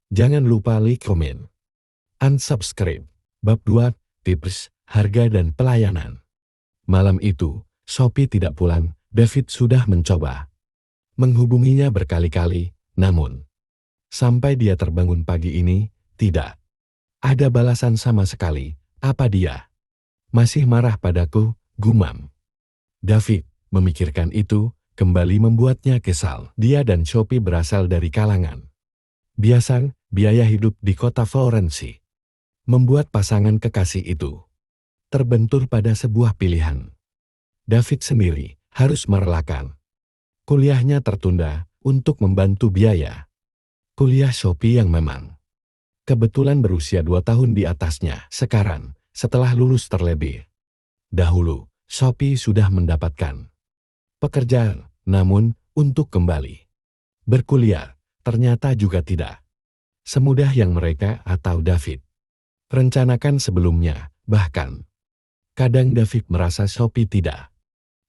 Jangan lupa like, komen, unsubscribe. Bab 2, tips, harga dan pelayanan. Malam itu, Sophie tidak pulang. David sudah mencoba menghubunginya berkali-kali, namun sampai dia terbangun pagi ini, tidak ada balasan sama sekali. Apa dia masih marah padaku? Gumam David. Memikirkan itu kembali membuatnya kesal. Dia dan Sophie berasal dari kalangan biasa. Biaya hidup di kota Florence membuat pasangan kekasih itu terbentur pada sebuah pilihan. David sendiri harus merelakan kuliahnya tertunda untuk membantu biaya kuliah Sophie yang memang kebetulan berusia 2 tahun di atasnya. Sekarang, setelah lulus terlebih dahulu, Sophie sudah mendapatkan pekerjaan, namun untuk kembali berkuliah ternyata juga tidak semudah yang mereka atau David rencanakan sebelumnya. Bahkan, kadang David merasa Sophie tidak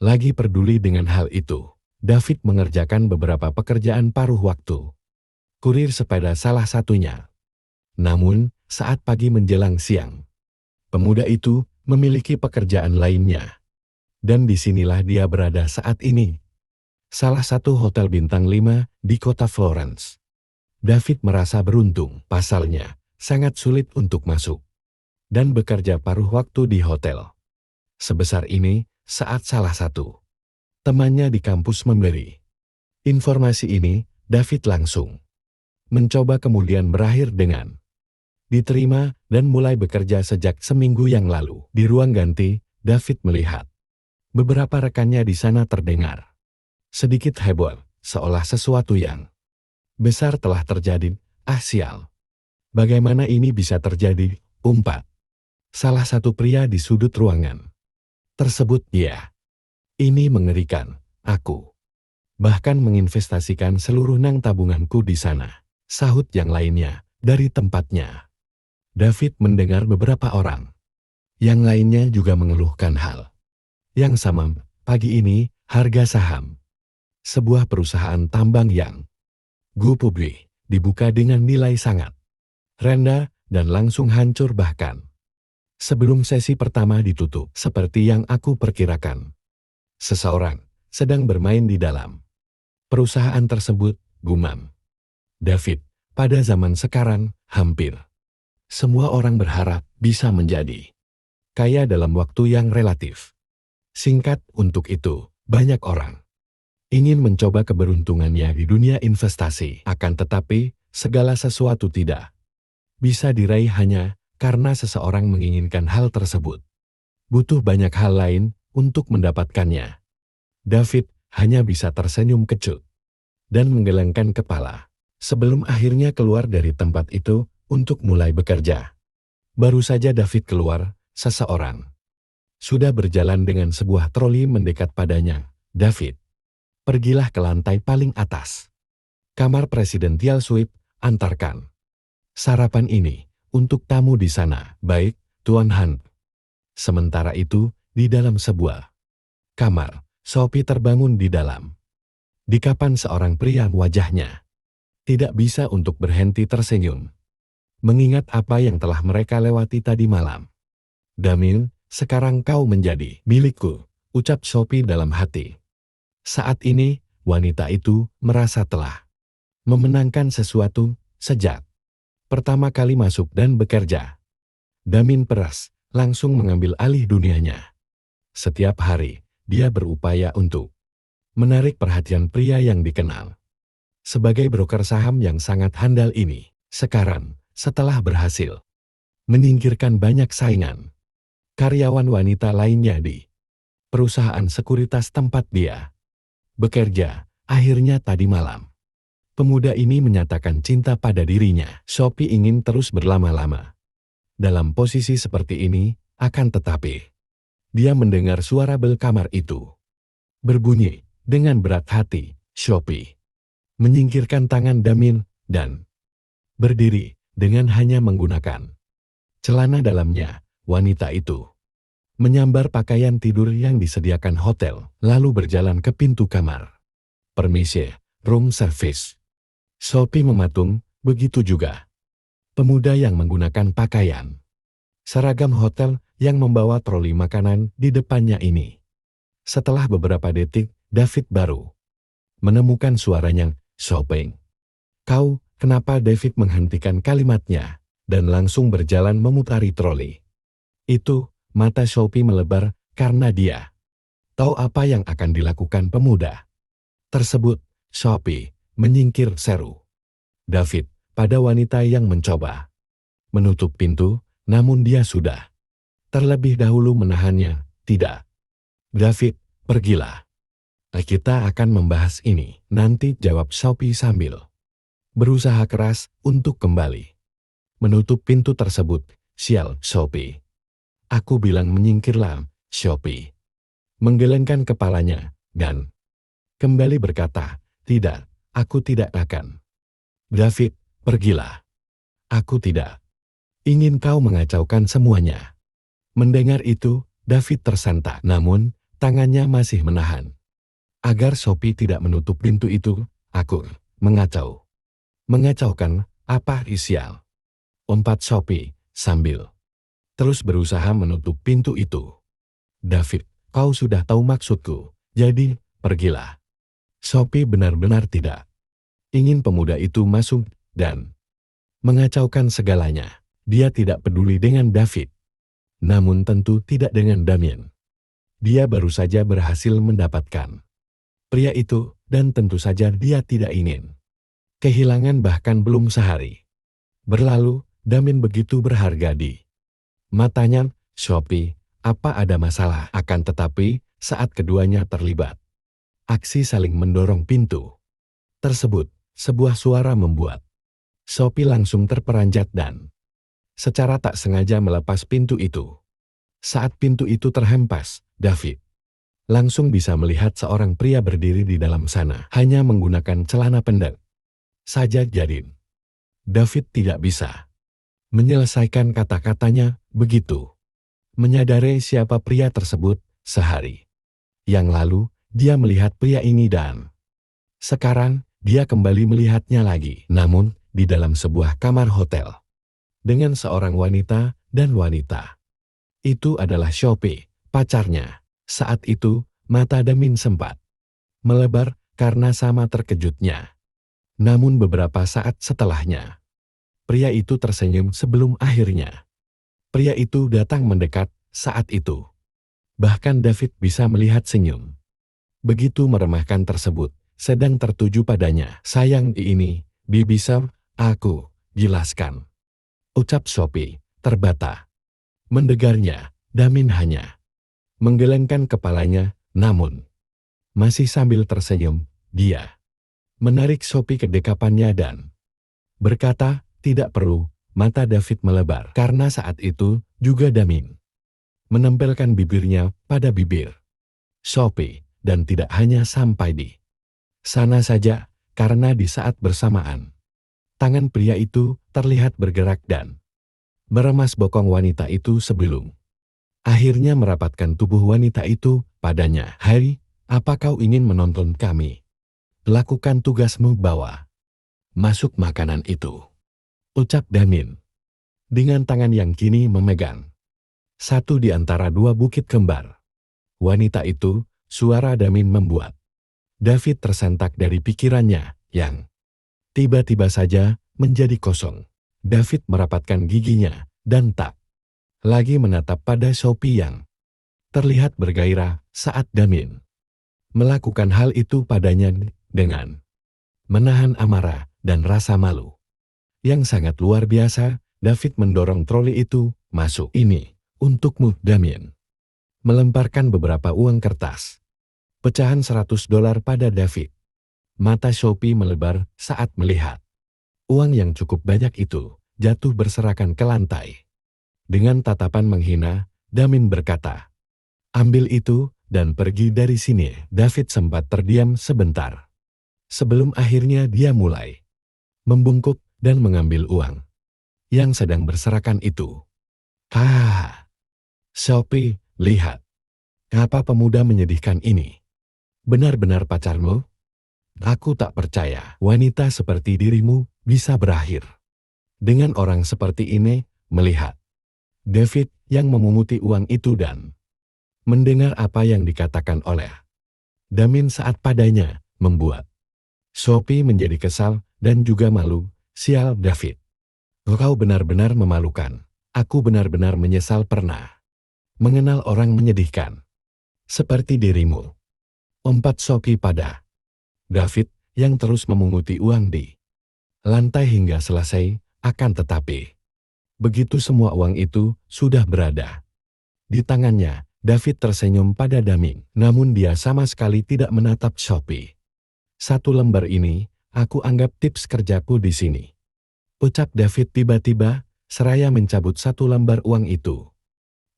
lagi peduli dengan hal itu. David mengerjakan beberapa pekerjaan paruh waktu. Kurir sepeda salah satunya. Namun, saat pagi menjelang siang, pemuda itu memiliki pekerjaan lainnya. Dan disinilah dia berada saat ini. Salah satu hotel bintang 5 di kota Florence. David merasa beruntung. Pasalnya, sangat sulit untuk masuk dan bekerja paruh waktu di hotel sebesar ini saat salah satu temannya di kampus memberi informasi ini. David langsung mencoba, kemudian berakhir dengan diterima dan mulai bekerja sejak seminggu yang lalu. Di ruang ganti, David melihat beberapa rekannya di sana terdengar sedikit heboh, seolah sesuatu yang besar telah terjadi. Sial. Bagaimana ini bisa terjadi? Umpat salah satu pria di sudut ruangan tersebut. Ya, ini mengerikan. Aku bahkan menginvestasikan seluruh nang tabunganku di sana, sahut yang lainnya dari tempatnya. David mendengar beberapa orang yang lainnya juga mengeluhkan hal yang sama. Pagi ini, harga saham sebuah perusahaan tambang yang publik dibuka dengan nilai sangat rendah dan langsung hancur. Bahkan sebelum sesi pertama ditutup, seperti yang aku perkirakan, seseorang sedang bermain di dalam perusahaan tersebut, gumam David. Pada zaman sekarang, hampir semua orang berharap bisa menjadi kaya dalam waktu yang relatif singkat. Untuk itu, banyak orang ingin mencoba keberuntungannya di dunia investasi. Akan tetapi, segala sesuatu tidak bisa diraih hanya karena seseorang menginginkan hal tersebut. Butuh banyak hal lain untuk mendapatkannya. David hanya bisa tersenyum kecut dan menggelengkan kepala sebelum akhirnya keluar dari tempat itu untuk mulai bekerja. Baru saja David keluar, seseorang sudah berjalan dengan sebuah troli mendekat padanya. David, pergilah ke lantai paling atas kamar presidential suite, antarkan sarapan ini untuk tamu di sana. Baik, Tuan Han. Sementara itu, di dalam sebuah kamar, Sophie terbangun di dalam dikapan seorang pria. Wajahnya tidak bisa untuk berhenti tersenyum mengingat apa yang telah mereka lewati tadi malam. Damien, sekarang kau menjadi milikku, ucap Sophie dalam hati. Saat ini, wanita itu merasa telah memenangkan sesuatu sejak pertama kali masuk dan bekerja. Damien peras langsung mengambil alih dunianya. Setiap hari, dia berupaya untuk menarik perhatian pria yang dikenal sebagai broker saham yang sangat handal ini. Sekarang, setelah berhasil menyingkirkan banyak saingan karyawan wanita lainnya di perusahaan sekuritas tempat dia bekerja, akhirnya tadi malam pemuda ini menyatakan cinta pada dirinya. Sophie ingin terus berlama-lama dalam posisi seperti ini, akan tetapi dia mendengar suara bel kamar itu berbunyi dengan berat hati. Sophie menyingkirkan tangan Damien dan berdiri dengan hanya menggunakan celana dalamnya. Wanita itu menyambar pakaian tidur yang disediakan hotel, lalu berjalan ke pintu kamar. Permisi, room service. Sophie mematung Begitu juga pemuda yang menggunakan pakaian seragam hotel yang membawa troli makanan di depannya ini. Setelah beberapa detik, David baru menemukan suaranya, "Shopping." "Kau, kenapa?" David menghentikan kalimatnya dan langsung berjalan memutari troli. Itu, mata Sophie melebar karena dia tahu apa yang akan dilakukan pemuda tersebut. Sophie menyingkir, seru David pada wanita yang mencoba menutup pintu, namun dia sudah terlebih dahulu menahannya. "Tidak, David, pergilah. Kita akan membahas ini nanti," jawab Sophie sambil berusaha keras untuk kembali menutup pintu tersebut. "Sial, Sophie. Aku bilang menyingkirlah." Sophie menggelengkan kepalanya dan kembali berkata, "Tidak, aku tidak akan." "David, pergilah. Aku tidak ingin kau mengacaukan semuanya." Mendengar itu, David tersentak, namun tangannya masih menahan agar Sophie tidak menutup pintu itu. "Aku mengacau. Mengacaukan apa, sial?" Umpat Sophie sambil terus berusaha menutup pintu itu. "David, kau sudah tahu maksudku, jadi pergilah." Sophie benar-benar tidak ingin pemuda itu masuk dan mengacaukan segalanya. Dia tidak peduli dengan David, namun tentu tidak dengan Damien. Dia baru saja berhasil mendapatkan pria itu, dan tentu saja dia tidak ingin kehilangan. Bahkan belum sehari berlalu, Damien begitu berharga di matanya Sophie. Apa ada masalah? Akan tetapi, saat keduanya terlibat aksi saling mendorong pintu tersebut, sebuah suara membuat Sophie langsung terperanjat dan secara tak sengaja melepas pintu itu. Saat pintu itu terhempas, David langsung bisa melihat seorang pria berdiri di dalam sana, hanya menggunakan celana pendek saja. Jadi David tidak bisa menyelesaikan kata-katanya begitu menyadari siapa pria tersebut. Sehari yang lalu, dia melihat pria ini dan sekarang dia kembali melihatnya lagi, namun di dalam sebuah kamar hotel dengan seorang wanita, dan wanita itu adalah Sophie, pacarnya. Saat itu, mata Damien sempat melebar karena sama terkejutnya. Namun beberapa saat setelahnya, pria itu tersenyum sebelum akhirnya pria itu datang mendekat. Saat itu, bahkan David bisa melihat senyum begitu meremehkan tersebut sedang tertuju padanya. "Sayang, ini bisa aku jelaskan," ucap Sophie terbata. Mendengarnya, Damien hanya menggelengkan kepalanya, namun masih sambil tersenyum. Dia menarik Sophie ke dekapannya dan berkata, "Tidak perlu." Mata David melebar karena saat itu juga Damien menempelkan bibirnya pada bibir Sophie, dan tidak hanya sampai di sana saja, karena di saat bersamaan tangan pria itu terlihat bergerak dan meremas bokong wanita itu sebelum akhirnya merapatkan tubuh wanita itu padanya. "Hai, apa kau ingin menonton kami? Lakukan tugasmu, bawa masuk makanan itu," ucap Damien dengan tangan yang kini memegang satu di antara dua bukit kembar wanita itu. Suara Damien membuat David tersentak dari pikirannya yang tiba-tiba saja menjadi kosong. David merapatkan giginya dan tak lagi menatap pada Sophie yang terlihat bergairah saat Damien melakukan hal itu padanya dengan menahan amarah dan rasa malu yang sangat luar biasa. David mendorong troli itu masuk. "Ini untukmu, Damien." Melemparkan beberapa uang kertas pecahan $100 pada David. Mata Sophie melebar saat melihat uang yang cukup banyak itu jatuh berserakan ke lantai. Dengan tatapan menghina, Damien berkata, "Ambil itu dan pergi dari sini." David sempat terdiam sebentar sebelum akhirnya dia mulai membungkuk dan mengambil uang yang sedang berserakan itu. Sophie, lihat. Apa pemuda menyedihkan ini? Benar-benar pacarmu? Aku tak percaya wanita seperti dirimu bisa berakhir. Dengan orang seperti ini, melihat David yang memunguti uang itu dan mendengar apa yang dikatakan oleh Damin saat padanya, membuat Sophie menjadi kesal dan juga malu. Sial David. Kau benar-benar memalukan. Aku benar-benar menyesal pernah mengenal orang menyedihkan seperti dirimu. Empat Sophie pada David yang terus memunguti uang di lantai hingga selesai, akan tetapi begitu semua uang itu sudah berada di tangannya, David tersenyum pada Damin, namun dia sama sekali tidak menatap Sophie. Satu lembar ini, aku anggap tips kerjaku di sini. Ucap David tiba-tiba, seraya mencabut satu lembar uang itu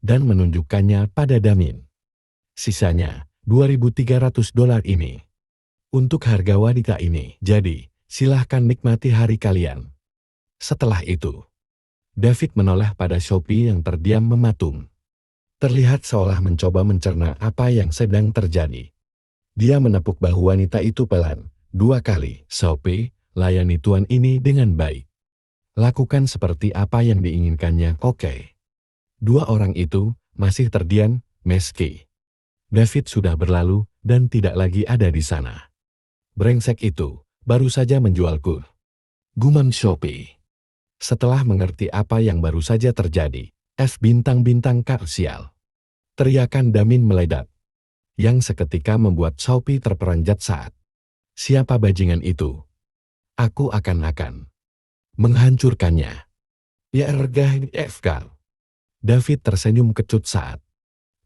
dan menunjukkannya pada Damin. Sisanya, $2.300 ini. Untuk harga wanita ini, jadi silahkan nikmati hari kalian. Setelah itu, David menoleh pada Sophie yang terdiam mematung. Terlihat seolah mencoba mencerna apa yang sedang terjadi. Dia menepuk bahu wanita itu pelan, 2 kali. Sophie, layani tuan ini dengan baik. Lakukan seperti apa yang diinginkannya, oke. Dua orang itu masih terdiam, meski David sudah berlalu dan tidak lagi ada di sana. Brengsek itu, baru saja menjualku. Gumam Sophie. Setelah mengerti apa yang baru saja terjadi, bintang-bintang karsial. Teriakan Damin meledak, yang seketika membuat Sophie terperanjat saat. Siapa bajingan itu? Aku akan menghancurkannya. Ya ergah FK. David tersenyum kecut saat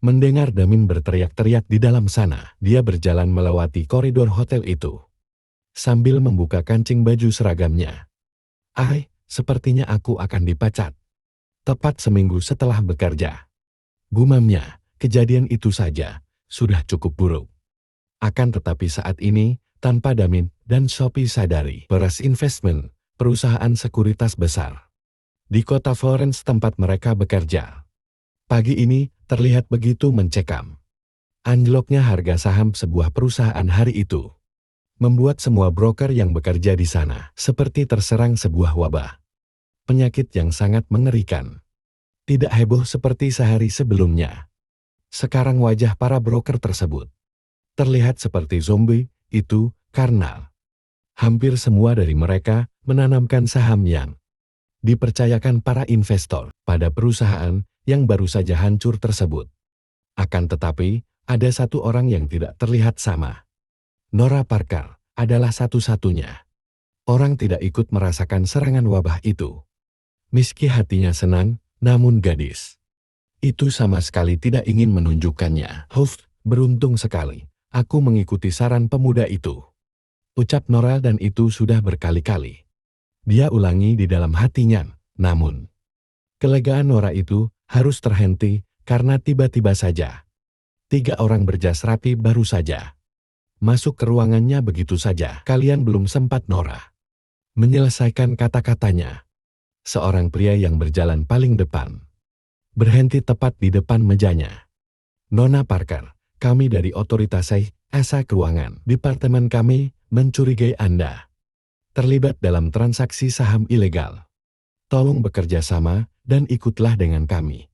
mendengar Damin berteriak-teriak di dalam sana. Dia berjalan melewati koridor hotel itu sambil membuka kancing baju seragamnya. Sepertinya aku akan dipecat. Tepat seminggu setelah bekerja. Gumamnya, kejadian itu saja sudah cukup buruk. Akan tetapi saat ini, tanpa Damin dan Sophie sadari, Peres Investment, perusahaan sekuritas besar di kota Florence tempat mereka bekerja, pagi ini terlihat begitu mencekam. Anjloknya harga saham sebuah perusahaan hari itu membuat semua broker yang bekerja di sana seperti terserang sebuah wabah. Penyakit yang sangat mengerikan. Tidak heboh seperti sehari sebelumnya. Sekarang wajah para broker tersebut terlihat seperti zombie, itu karena hampir semua dari mereka menanamkan saham yang dipercayakan para investor pada perusahaan yang baru saja hancur tersebut. Akan tetapi, ada satu orang yang tidak terlihat sama. Nora Parker adalah satu-satunya orang tidak ikut merasakan serangan wabah itu. Meski hatinya senang, namun gadis itu sama sekali tidak ingin menunjukkannya. Beruntung sekali, aku mengikuti saran pemuda itu. Ucap Nora dan itu sudah berkali-kali. Dia ulangi di dalam hatinya, namun kelegaan Nora itu harus terhenti karena tiba-tiba saja 3 orang berjas rapi baru saja masuk ke ruangannya begitu saja. Kalian belum sempat Nora menyelesaikan kata-katanya. Seorang pria yang berjalan paling depan berhenti tepat di depan mejanya. Nona Parker, kami dari otoritas asa keuangan. Departemen kami mencurigai Anda terlibat dalam transaksi saham ilegal. Tolong bekerja sama dan ikutlah dengan kami.